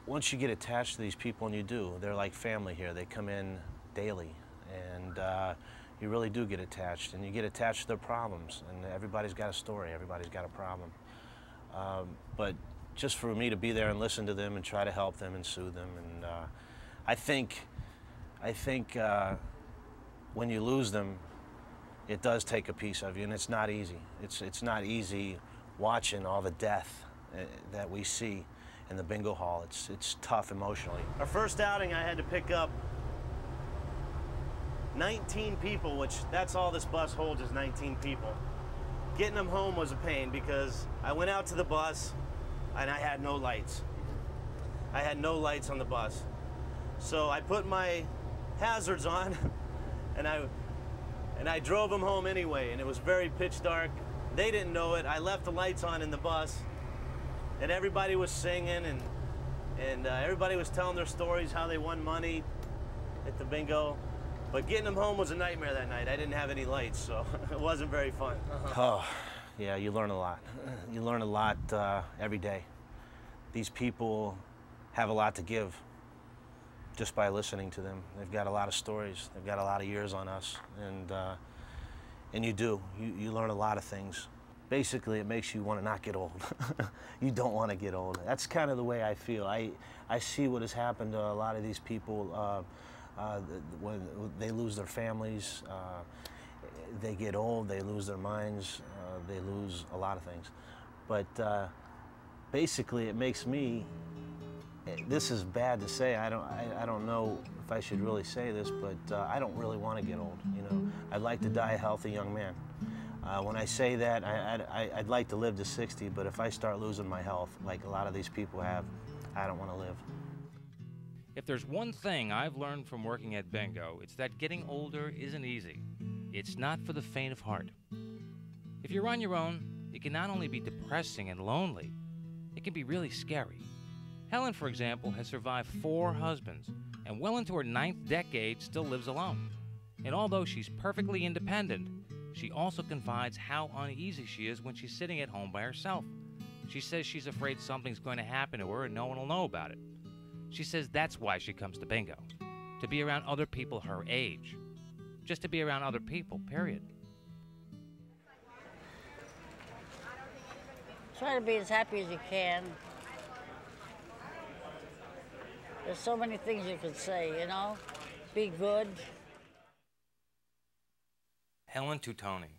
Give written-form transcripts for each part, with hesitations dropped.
once you get attached to these people, and you do, they're like family here. They come in daily, and you really do get attached, and you get attached to their problems. And everybody's got a story, everybody's got a problem. But just for me to be there and listen to them and try to help them and soothe them, and I think when you lose them, it does take a piece of you, and it's not easy. It's not easy watching all the death that we see in the bingo hall. It's tough emotionally. Our first outing, I had to pick up 19 people, which that's all this bus holds is 19 people. Getting them home was a pain because I went out to the bus and I had no lights. I had no lights on the bus. So I put my hazards on and I drove them home anyway, and it was very pitch dark. They didn't know it. I left the lights on in the bus, and everybody was singing, and everybody was telling their stories, how they won money at the bingo. But getting them home was a nightmare that night. I didn't have any lights, so it wasn't very fun. Oh, yeah, you learn a lot. You learn a lot every day. These people have a lot to give just by listening to them. They've got a lot of stories. They've got a lot of years on us, and you do. You learn a lot of things. Basically, it makes you want to not get old. You don't want to get old. That's kind of the way I feel. I see what has happened to a lot of these people when they lose their families, they get old, they lose their minds, they lose a lot of things. But basically, it makes me, this is bad to say, I don't know if I should really say this, but I don't really want to get old, you know. I'd like to die a healthy young man. When I say that, I'd like to live to 60, but if I start losing my health, like a lot of these people have, I don't want to live. If there's one thing I've learned from working at bingo, it's that getting older isn't easy. It's not for the faint of heart. If you're on your own, it can not only be depressing and lonely, it can be really scary. Helen, for example, has survived 4 husbands, and well into her 9th decade still lives alone. And although she's perfectly independent, she also confides how uneasy she is when she's sitting at home by herself. She says she's afraid something's going to happen to her and no one will know about it. She says that's why she comes to bingo, to be around other people her age. Just to be around other people, period. Try to be as happy as you can. There's so many things you could say, you know? Be good. Helen Tutoni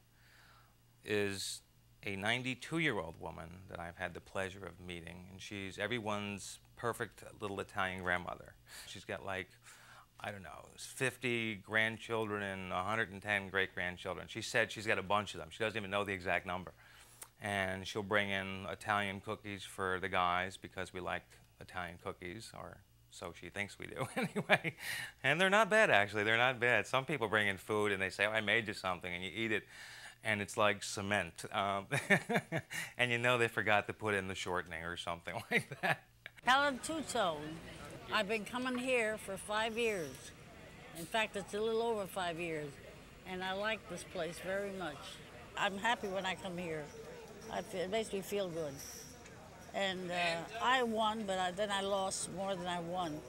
is a 92-year-old woman that I've had the pleasure of meeting, and she's everyone's perfect little Italian grandmother. She's got like, I don't know, 50 grandchildren and 110 great-grandchildren. She said she's got a bunch of them. She doesn't even know the exact number. And she'll bring in Italian cookies for the guys because we like Italian cookies, or so she thinks we do anyway. And they're not bad, actually. They're not bad. Some people bring in food and they say, oh, I made you something, and you eat it, and it's like cement. And you know they forgot to put in the shortening or something like that. Helen Tutone. I've been coming here for 5 years. In fact, it's a little over 5 years. And I like this place very much. I'm happy when I come here. It makes me feel good. And I won, but then I lost more than I won.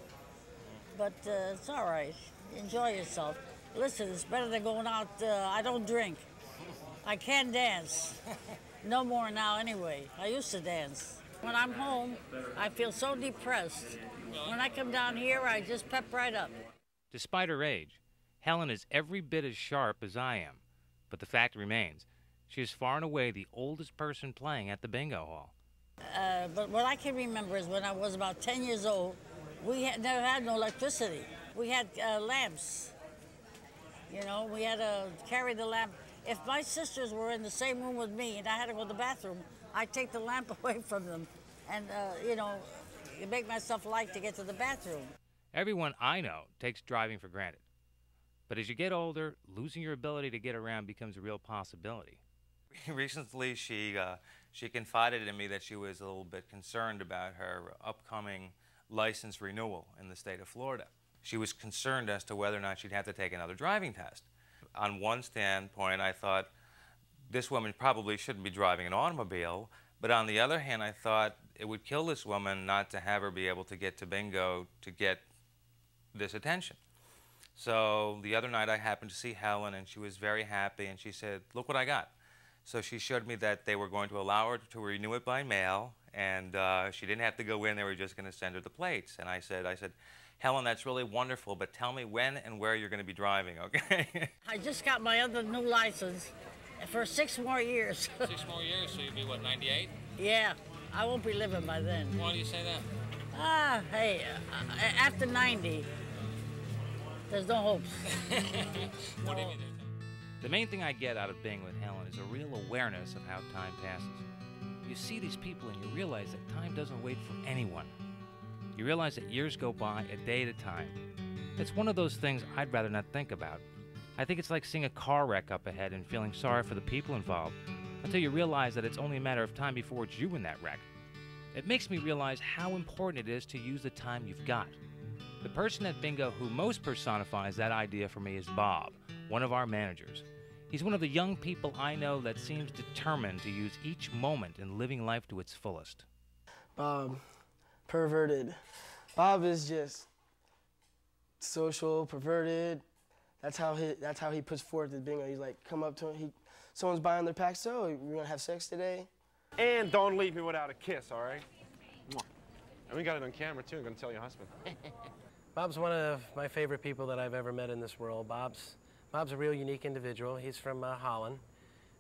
But it's all right. Enjoy yourself. Listen, it's better than going out. I don't drink. I can dance. No more now anyway. I used to dance. When I'm home, I feel so depressed. When I come down here, I just pep right up. Despite her age, Helen is every bit as sharp as I am. But the fact remains, she is far and away the oldest person playing at the bingo hall. But what I can remember is when I was about 10 years old, we never had no electricity. We had lamps. You know, we had to carry the lamp. If my sisters were in the same room with me and I had to go to the bathroom, I'd take the lamp away from them and, you know, make myself light to get to the bathroom. Everyone I know takes driving for granted. But as you get older, losing your ability to get around becomes a real possibility. Recently, she confided in me that she was a little bit concerned about her upcoming license renewal in the state of Florida. She was concerned as to whether or not she'd have to take another driving test. On one standpoint, I thought, this woman probably shouldn't be driving an automobile, but on the other hand, I thought it would kill this woman not to have her be able to get to bingo to get this attention. So the other night I happened to see Helen, and she was very happy, and she said, "Look what I got." So she showed me that they were going to allow her to renew it by mail, and she didn't have to go in. They were just going to send her the plates. And I said, "Helen, that's really wonderful, but tell me when and where you're going to be driving, okay?" I just got my other new license for 6 more years. 6 more years, so you'll be, what, 98? Yeah, I won't be living by then. Why do you say that? Hey, after 90, there's no hopes. What do you mean? The main thing I get out of being with Helen is a real awareness of how time passes. You see these people and you realize that time doesn't wait for anyone. You realize that years go by a day at a time. It's one of those things I'd rather not think about. I think it's like seeing a car wreck up ahead and feeling sorry for the people involved, until you realize that it's only a matter of time before it's you in that wreck. It makes me realize how important it is to use the time you've got. The person at bingo who most personifies that idea for me is Bob, one of our managers. He's one of the young people I know that seems determined to use each moment in living life to its fullest. Bob, perverted. Bob is just social, perverted. That's how he puts forth the bingo. He's like, come up to him, someone's buying their pack, so we're gonna have sex today. And don't leave me without a kiss, all right? And we got it on camera too. I'm gonna tell your husband. Bob's one of my favorite people that I've ever met in this world. Bob's a real unique individual. He's from Holland,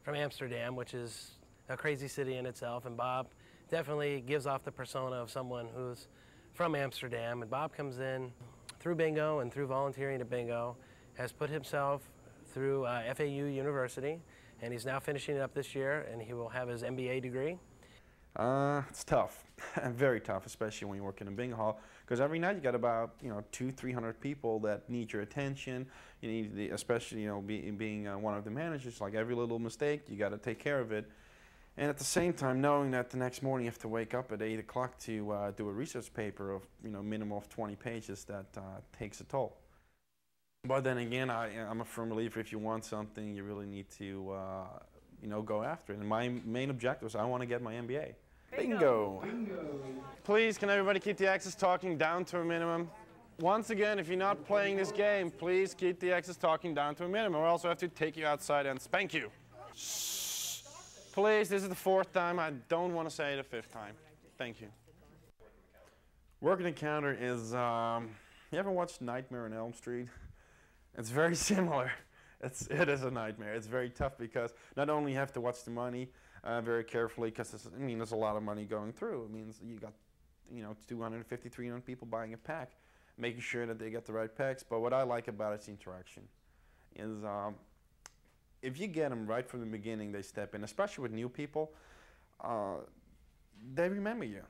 from Amsterdam, which is a crazy city in itself. And Bob definitely gives off the persona of someone who's from Amsterdam. And Bob comes in through bingo and through volunteering at bingo, has put himself through FAU University, and he's now finishing it up this year, and he will have his MBA degree. It's tough, very tough, especially when you work in a bingo hall, because every night you got about 200-300 people that need your attention. You need, especially being one of the managers, like every little mistake you got to take care of it, and at the same time knowing that the next morning you have to wake up at 8 o'clock to do a research paper of minimum of 20 pages. That takes a toll. But then again, I'm a firm believer, if you want something, you really need to go after it. And my main objective is I want to get my MBA. Bingo. Please, can everybody keep the access talking down to a minimum? Once again, if you're not playing this game, please keep the access talking down to a minimum, or else I have to take you outside and spank you. Shh. Please, this is the 4th time. I don't want to say it a 5th time. Thank you. Working encounter is, you ever watched Nightmare on Elm Street? It's very similar. It is a nightmare. It's very tough because not only you have to watch the money very carefully, because there's a lot of money going through. It means you got 250, 300 people buying a pack, making sure that they get the right packs. But what I like about it's the interaction. Is if you get them right from the beginning, they step in, especially with new people. They remember you.